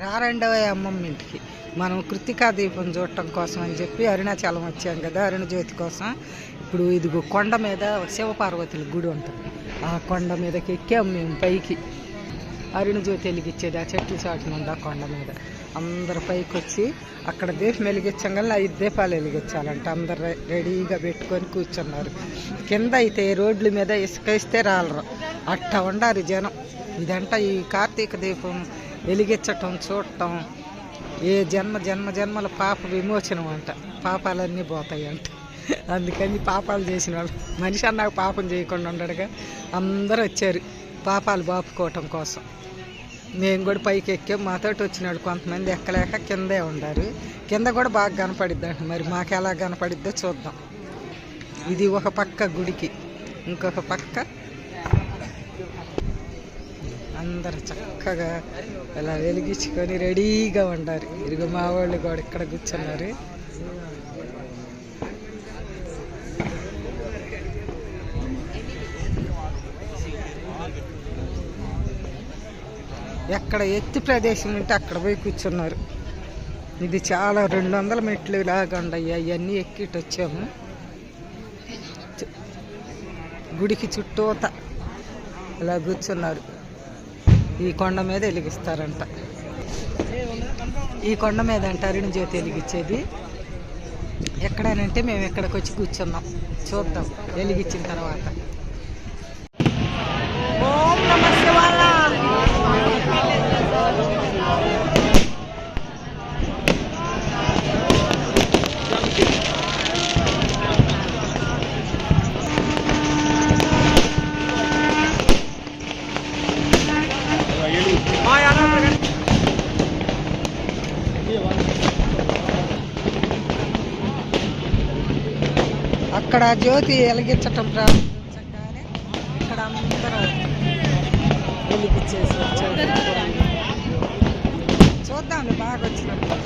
రారండవ అమ్మమ్మ ఇంటికి మనం కృత్తికా దీపం చూడటం కోసం అని చెప్పి అరుణాచలం వచ్చాం కదా, అరుణజ్యోతి కోసం. ఇప్పుడు ఇదిగో కొండ మీద శివపార్వతుల గుడి ఉంటుంది, ఆ కొండ మీదకి ఎక్కాం మేము పైకి. అరుణజ్యోతి వెలిగించేది ఆ చెట్టు చాటున ఉంది, ఆ కొండ మీద. అందరు పైకి వచ్చి అక్కడ దీపం వెలిగించాం కానీ 5 దీపాలు వెలిగించాలంట. అందరు రెడీగా పెట్టుకొని కూర్చున్నారు. కింద అయితే రోడ్ల మీద ఇసుకేస్తే రాలరు, అట్ట ఉండారు జనం. ఇదంట ఈ కార్తీక దీపం వెలిగించటం చూడటం ఏ జన్మల పాప విమోచనం అంట. పాపాలన్నీ పోతాయి అంట. అందుకని పాపాలు చేసిన వాళ్ళు మనిషి అన్నాక పాపం చేయకుండా ఉండడుగా అందరూ వచ్చారు పాపాలు బాపుకోవటం కోసం. మేము కూడా పైకి ఎక్కాం, మాతోటి వచ్చినాడు కొంతమంది ఎక్కలేక కిందే ఉండారు. కింద కూడా బాగా కనపడిద్ది అంట, మరి మాకు ఎలా కనపడిద్దో చూద్దాం. ఇది ఒక పక్క గుడికి, ఇంకొక పక్క అందరు చక్కగా ఇలా వెలిగించుకొని రెడీగా ఉండారు. ఇదిగో మా వాళ్ళు కూడా ఇక్కడ కూర్చున్నారు. ఎక్కడ ఎత్తు ప్రదేశం ఉంటే అక్కడ పోయి కూర్చున్నారు. ఇది చాలా 200 మెట్లు లాగా ఉండయి, అవన్నీ ఎక్కిటి వచ్చాము. గుడికి చుట్టూత ఇలా కూర్చున్నారు. ఈ కొండ మీద వెలిగిస్తారంట, ఈ కొండ మీద అంట అరుణజ్యోతి వెలిగించేది. ఎక్కడనంటే మేము ఎక్కడికి వచ్చి కూర్చున్నాం, చూద్దాం వెలిగించిన తర్వాత. ఓం నమః శివాయ. అక్కడ జ్యోతి వెలిగించటం ప్రారంభించగానే ఇక్కడ అందరూ వెలిగించేసి వచ్చారు. చూద్దాం బాగా వచ్చినట్టు.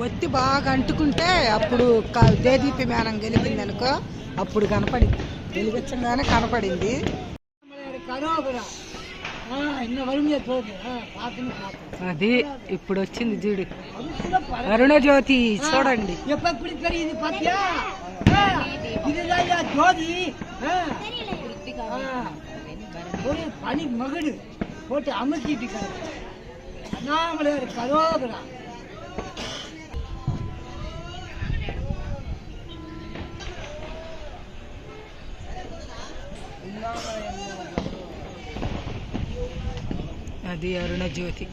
ఒత్తి బాగా అంటుకుంటే అప్పుడు దేదీప్యమానం గెలిగింది అనుకో, అప్పుడు కనపడింది. వెలిగించగానే కనపడింది. అది ఇప్పుడు వచ్చింది చూడు అరుణజ్యోతి, చూడండి. పని మగడు పోటీ అమ్మచీటి అన్నామలేరు కరోగరా. అది అరుణజ్యోతి.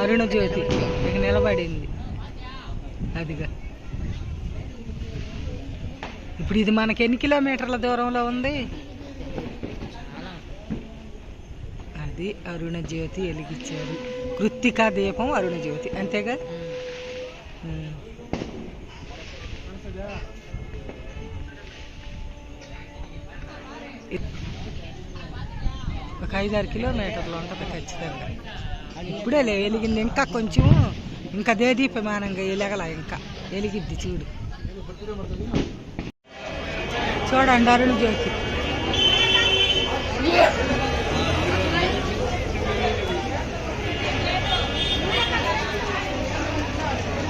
అరుణజ్యోతి ఇక నిలబడింది అదిగా. ఇప్పుడు ఇది మనకి ఎన్ని కిలోమీటర్ల దూరంలో ఉంది? అది అరుణజ్యోతి వెలిగించారు. కృత్తికా దీపం అరుణజ్యోతి, అంతేగా. ఒక 5-6 కిలోమీటర్లు ఉంటుంది ఖచ్చితంగా. ఇప్పుడే వెలిగింది, ఇంకా కొంచెం, ఇంకా దేదీప్యమానంగా వెలగల, ఇంకా వెలిగిద్ది చూడు. చూడండి అరుణజ్యోతి.